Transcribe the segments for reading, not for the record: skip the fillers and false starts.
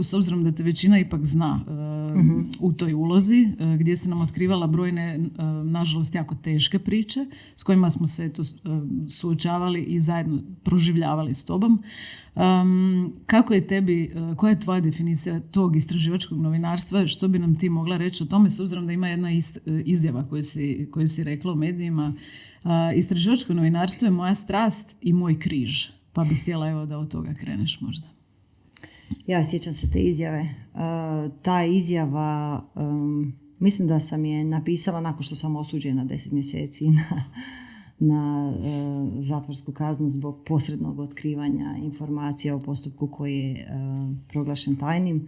s obzirom da te većina ipak zna u toj ulozi, gdje se nam otkrivala brojne, nažalost, jako teške priče s kojima smo se suočavali i zajedno proživljavali s tobom. Kako je tebi, koja je tvoja definicija tog istraživačkog novinarstva? Što bi nam ti mogla reći o tome, s obzirom da ima jedna izjava koju si rekla u medijima? Istraživačko novinarstvo je moja strast i moj križ. Pa bih htjela da od toga kreneš možda. Ja sjećam se te izjave. Ta izjava, mislim da sam je napisala nakon što sam osuđena 10 mjeseci na zatvorsku kaznu zbog posrednog otkrivanja informacija o postupku koji je proglašen tajnim.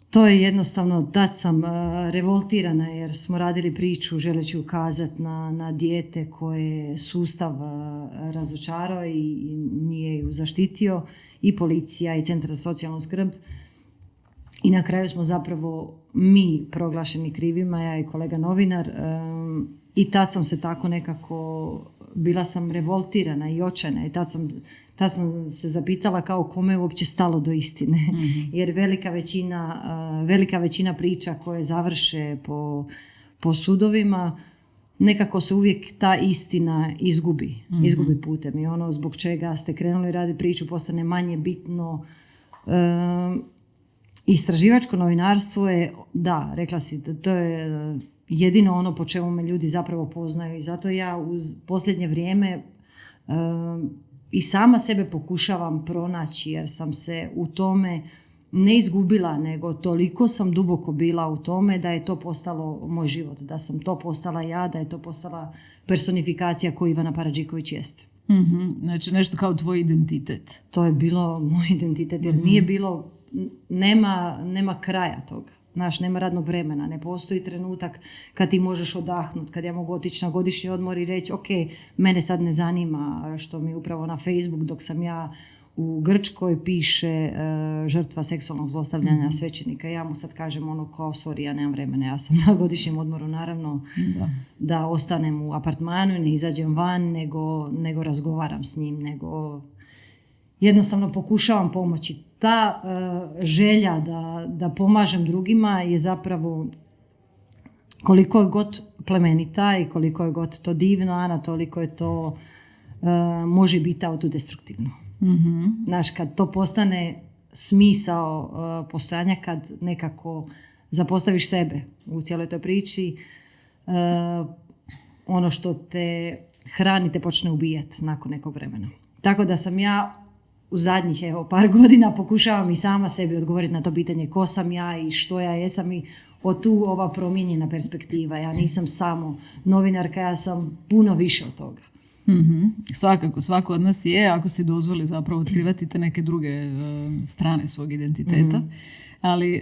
To je jednostavno, tad sam revoltirana jer smo radili priču želeći ukazati na dijete koje sustav razočarao i nije ju zaštitio, i policija i Centar za socijalnu skrb. I na kraju smo zapravo mi proglašeni krivima, ja i kolega novinar. I tad sam se tako nekako, bila sam revoltirana i očajna i tad sam se zapitala kao kome je uopće stalo do istine. Mm-hmm. Jer velika većina priča koje završe po sudovima, nekako se uvijek ta istina izgubi putem. I ono zbog čega ste krenuli raditi priču postane manje bitno. Istraživačko novinarstvo je, da, rekla si, to je jedino ono po čemu me ljudi zapravo poznaju i zato ja uz posljednje vrijeme i sama sebe pokušavam pronaći jer sam se u tome ne izgubila, nego toliko sam duboko bila u tome da je to postalo moj život, da sam to postala ja, da je to postala personifikacija koju Ivana Paradžiković jest. Mm-hmm. Znači nešto kao tvoj identitet. To je bilo moj identitet jer nije bilo, nema kraja toga. Znaš, nema radnog vremena, ne postoji trenutak kad ti možeš odahnuti, kad ja mogu otići na godišnji odmor i reći ok, mene sad ne zanima što mi upravo na Facebook dok sam ja u Grčkoj piše žrtva seksualnog zlostavljanja svećenika. Ja mu sad kažem ono kao sorry, ja nemam vremena, ja sam na godišnjem odmoru naravno da ostanem u apartmanu i ne izađem van, nego razgovaram s njim, nego jednostavno pokušavam pomoći. Ta želja da pomažem drugima je zapravo koliko je god plemenita i koliko je god to divno, Ana, toliko je to može biti autodestruktivno. Mm-hmm. Znaš, kad to postane smisao postojanja, kad nekako zapostaviš sebe u cijeloj toj priči, ono što te hrani te počne ubijati nakon nekog vremena. Tako da sam ja u zadnjih par godina pokušavam i sama sebi odgovoriti na to pitanje ko sam ja i što ja jesam i od tu ova promijenjena perspektiva. Ja nisam samo novinarka, ja sam puno više od toga. Mm-hmm. Svakako, svako od nas je, ako si dozvoli zapravo otkrivati te neke druge strane svog identiteta. Mm-hmm. Ali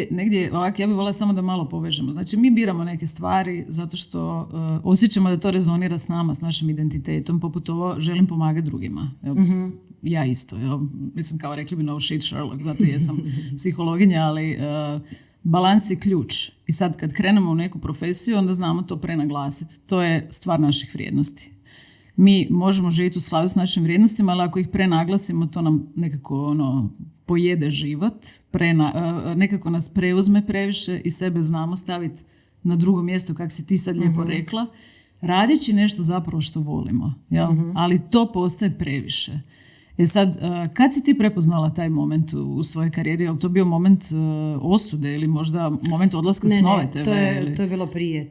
negdje ovako, ja bih voljela samo da malo povežemo. Znači, mi biramo neke stvari zato što osjećamo da to rezonira s nama, s našim identitetom, poput ovo želim pomagati drugima. Mm-hmm. Ja isto. Mislim, kao rekli bi no shit Sherlock, zato jesam psihologinja, ali balans je ključ. I sad kad krenemo u neku profesiju, onda znamo to prenaglasiti. To je stvar naših vrijednosti. Mi možemo živjeti u skladu s našim vrijednostima, ali ako ih prenaglasimo, to nam nekako pojede život, nekako nas preuzme previše i sebe znamo staviti na drugo mjesto, kako si ti sad lijepo rekla, radeći nešto zapravo što volimo. Jel? Ali to postaje previše. Sad, kad si ti prepoznala taj moment u svojoj karijeri? Je li to bio moment osude ili možda moment odlaska s Nove TV? To je bilo prije.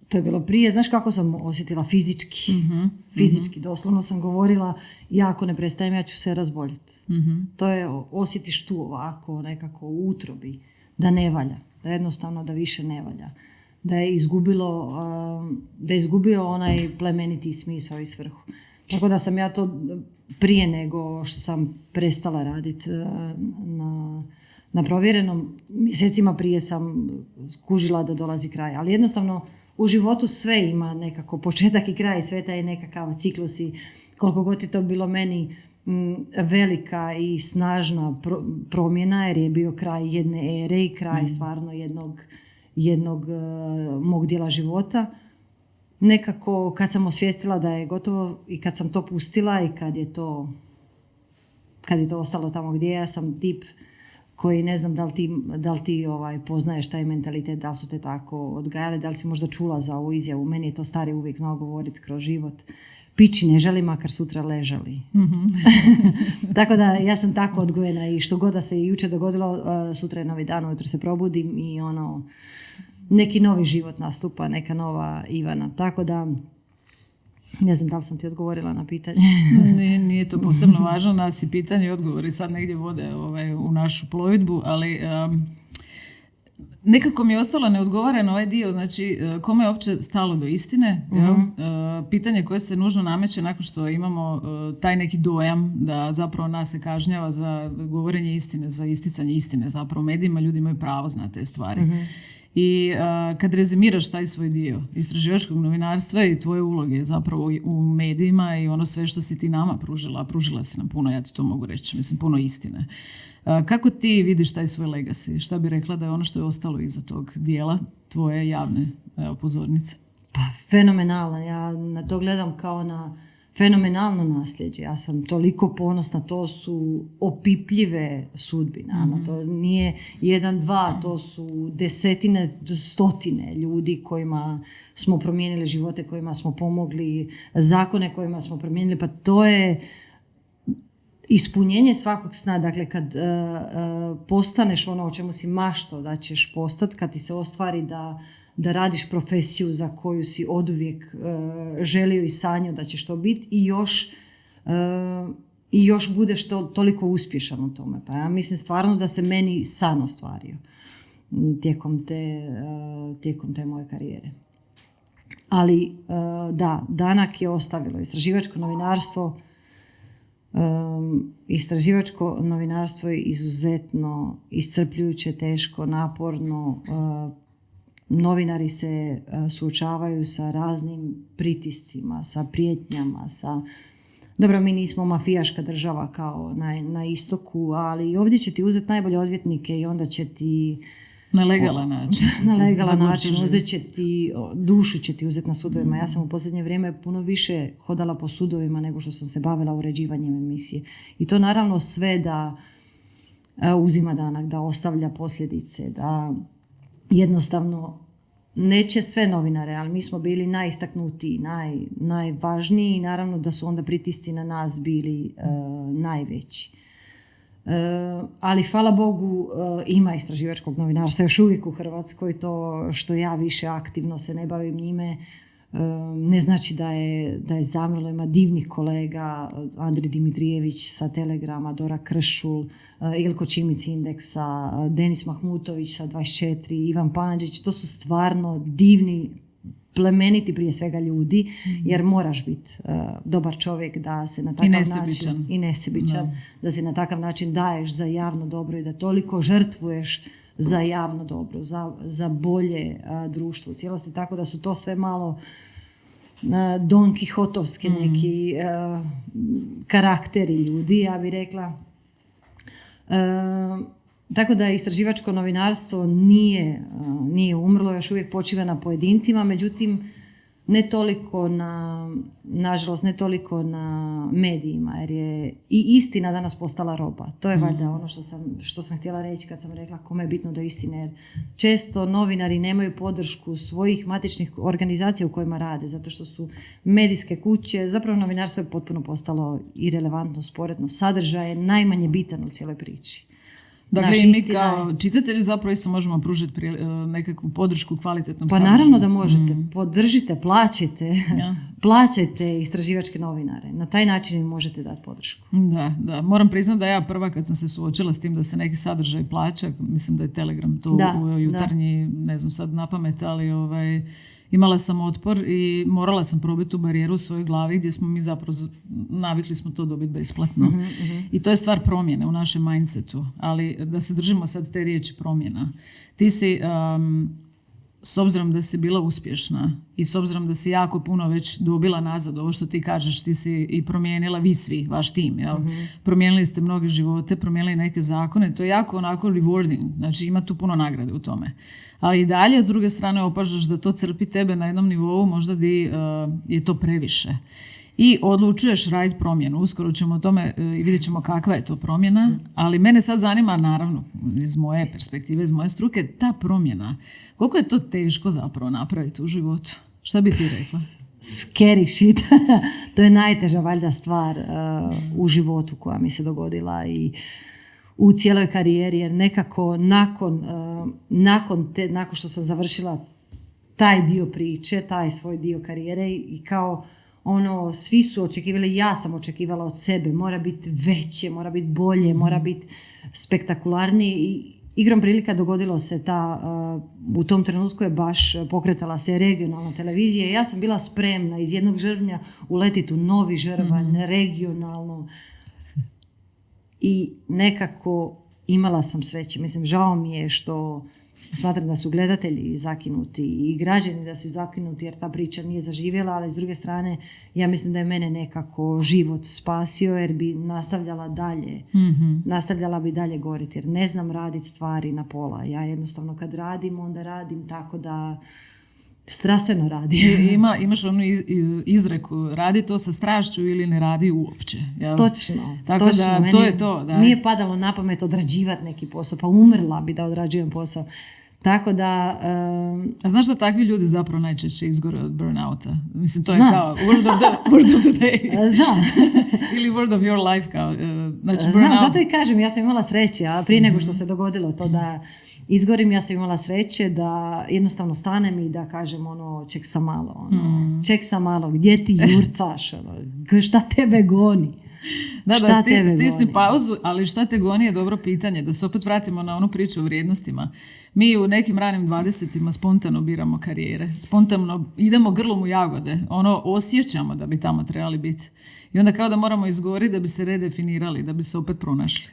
To je bilo prije. Znaš kako sam osjetila fizički? Fizički, doslovno sam govorila ja ako ne prestajem, ja ću se razboljeti. To je, osjetiš tu ovako nekako u utrobi da ne valja. Da jednostavno da više ne valja. Da je izgubio onaj plemeniti smisao i svrhu. Tako da sam ja to prije nego što sam prestala raditi na provjerenom, mjesecima prije sam skužila da dolazi kraj. Ali jednostavno u životu sve ima nekako početak i kraj, sve taj nekakav ciklus i koliko god je to bilo meni velika i snažna promjena jer je bio kraj jedne ere i kraj stvarno jednog mog dijela života. Nekako kad sam osvijestila da je gotovo i kad sam to pustila i kad je to kad je to ostalo tamo gdje ja sam tip koji ne znam da li ti poznaješ taj mentalitet, da li su te tako odgajali, da li si možda čula za ovu izjavu. Meni je to stari uvijek znao govoriti kroz život. Pići ne želi, makar sutra ležali. Mm-hmm. Tako da ja sam tako odgojena i što god da se jučer dogodilo, sutra je novi dan, ujutro se probudim i neki novi život nastupa, neka nova Ivana. Tako da ne znam da li sam ti odgovorila na pitanje. Nije to posebno važno, nas i pitanje i odgovori sad negdje vode u našu plovidbu, ali nekako mi je ostalo neodgovoreno ovaj dio, znači kome je uopće stalo do istine, pitanje koje se nužno nameće nakon što imamo taj neki dojam da zapravo nas se kažnjava za govorenje istine, za isticanje istine, zapravo medijima ljudi imaju pravo znati te stvari. I kad rezimiraš taj svoj dio istraživačkog novinarstva i tvoje uloge zapravo u medijima i ono sve što si ti nama pružila si nam puno, ja ti to mogu reći, mislim puno istine. Kako ti vidiš taj svoj legacy? Šta bi rekla da je ono što je ostalo iza tog dijela tvoje javne pozornice? Pa fenomenalno, ja na to gledam kao na fenomenalno nasljeđe. Ja sam toliko ponosna, to su opipljive sudbine. Mm-hmm. To nije 1, 2, to su desetine, stotine ljudi kojima smo promijenili živote, kojima smo pomogli, zakone kojima smo promijenili, pa to je ispunjenje svakog sna. Dakle, kad postaneš ono o čemu si maštao da ćeš postati, kad ti se ostvari da radiš profesiju za koju si oduvijek želio i sanjao da ćeš to biti i još budeš toliko uspješan u tome. Pa ja mislim stvarno da se meni san ostvario tijekom te moje karijere. Ali da, Danak je ostavilo istraživačko novinarstvo. Istraživačko novinarstvo je izuzetno iscrpljujuće, teško, naporno. Novinari se suočavaju sa raznim pritiscima, sa prijetnjama, Dobro, mi nismo mafijaška država kao na istoku, ali ovdje će ti uzeti najbolje odvjetnike i onda će ti na legalan način. Na legalan način. Uzet će ti, dušu će ti uzeti na sudovima. Ja sam u posljednje vrijeme puno više hodala po sudovima nego što sam se bavila uređivanjem emisije. I to naravno sve da uzima Danak, da ostavlja posljedice, da jednostavno neće sve novinare, ali mi smo bili najistaknutiji, najvažniji i naravno da su onda pritisci na nas bili najveći. Ali hvala Bogu ima istraživačkog novinarstva još uvijek u Hrvatskoj. To što ja više aktivno se ne bavim njime ne znači da je zamrlo. Ima divnih kolega, Andri Dimitrijević sa Telegrama, Dora Kršul, Ilko Čimić Indeksa, Denis Mahmutović sa 24, Ivan Panđić. To su stvarno divni, plemeniti prije svega ljudi, jer moraš biti dobar čovjek da se na takav način i nesebičan, da se na takav način daješ za javno dobro i da toliko žrtvuješ za javno dobro, za bolje društvo u cijelosti, tako da su to sve malo Don Kihotovski neki karakteri ljudi, ja bih rekla. Tako da istraživačko novinarstvo nije umrlo, još uvijek počiva na pojedincima, međutim ne toliko nažalost ne toliko na medijima, jer je i istina danas postala roba. To je valjda ono što sam htjela reći kad sam rekla kome je bitno do istine, jer često novinari nemaju podršku svojih matičnih organizacija u kojima rade, zato što su medijske kuće, zapravo novinarstvo je potpuno postalo irelevantno, sporedno, sadržaj je najmanje bitan u cijeloj priči. Dakle, i mi kao čitatelji zapravo isto možemo pružiti nekakvu podršku kvalitetnom sadržaju. Pa naravno da možete. Podržite, plaćajte istraživačke novinare. Na taj način im možete dati podršku. Da. Moram priznati da ja prva kad sam se suočila s tim da se neki sadržaj plaća, mislim da je Telegram to u jutarnji, ne znam sad napamet, ali imala sam otpor i morala sam probiti tu barijeru u svojoj glavi gdje smo mi zapravo navikli smo to dobiti besplatno. I to je stvar promjene u našem mindsetu. Ali da se držimo sad te riječi promjena. Ti si, s obzirom da si bila uspješna i s obzirom da si jako puno već dobila nazad, ovo što ti kažeš, ti si i promijenila, vi svi, vaš tim, jel? Promijenili ste mnoge živote, promijenili neke zakone, to je jako onako rewarding, znači ima tu puno nagrade u tome. Ali i dalje, s druge strane, opažaš da to crpi tebe na jednom nivou, možda di je to previše. i odlučuješ raditi promjenu. Uskoro ćemo o tome i vidjet ćemo kakva je to promjena, ali mene sad zanima, naravno, iz moje perspektive, iz moje struke, ta promjena. Koliko je to teško zapravo napraviti u životu? Šta bi ti rekla? Scary shit. To je najteža valjda stvar u životu koja mi se dogodila i u cijeloj karijeri, jer nekako nakon što sam završila taj dio priče, taj svoj dio karijere i kao svi su očekivali, ja sam očekivala od sebe, mora biti veće, mora biti bolje, mora biti spektakularnije i igrom prilika dogodilo se u tom trenutku je baš pokretala se regionalna televizija i ja sam bila spremna iz jednog žrvnja uletiti u novi žrvanj, regionalno i nekako imala sam sreće. Mislim, žao mi je što smatram da su gledatelji zakinuti i građani da su zakinuti jer ta priča nije zaživjela, ali s druge strane ja mislim da je mene nekako život spasio jer bi nastavljala bi dalje goriti jer ne znam raditi stvari na pola. Ja jednostavno kad radim, onda radim tako da strastveno radim. Imaš onu izreku, radi to sa strašću ili ne radi uopće. Jel? Točno. Tako da, to je to. Da. Nije padalo na pamet odrađivati neki posao, pa umrla bi da odrađujem posao. Tako da... A znaš da takvi ljudi zapravo najčešće izgore od burnouta? Mislim, to je kao word of the day. Znam. Ili word of your life. Kao, znači znam, zato i kažem, ja sam imala sreće, a prije nego što se dogodilo to da izgorim, ja sam imala sreće da jednostavno stanem i da kažem ček sam malo, gdje ti jurcaš, šta tebe goni? Da, stisni pauzu, ali šta te goni je dobro pitanje, da se opet vratimo na onu priču o vrijednostima. Mi u nekim ranim 20-ima spontano biramo karijere, spontano idemo grlom u jagode, osjećamo da bi tamo trebali biti. I onda kao da moramo izgoriti da bi se redefinirali, da bi se opet pronašli.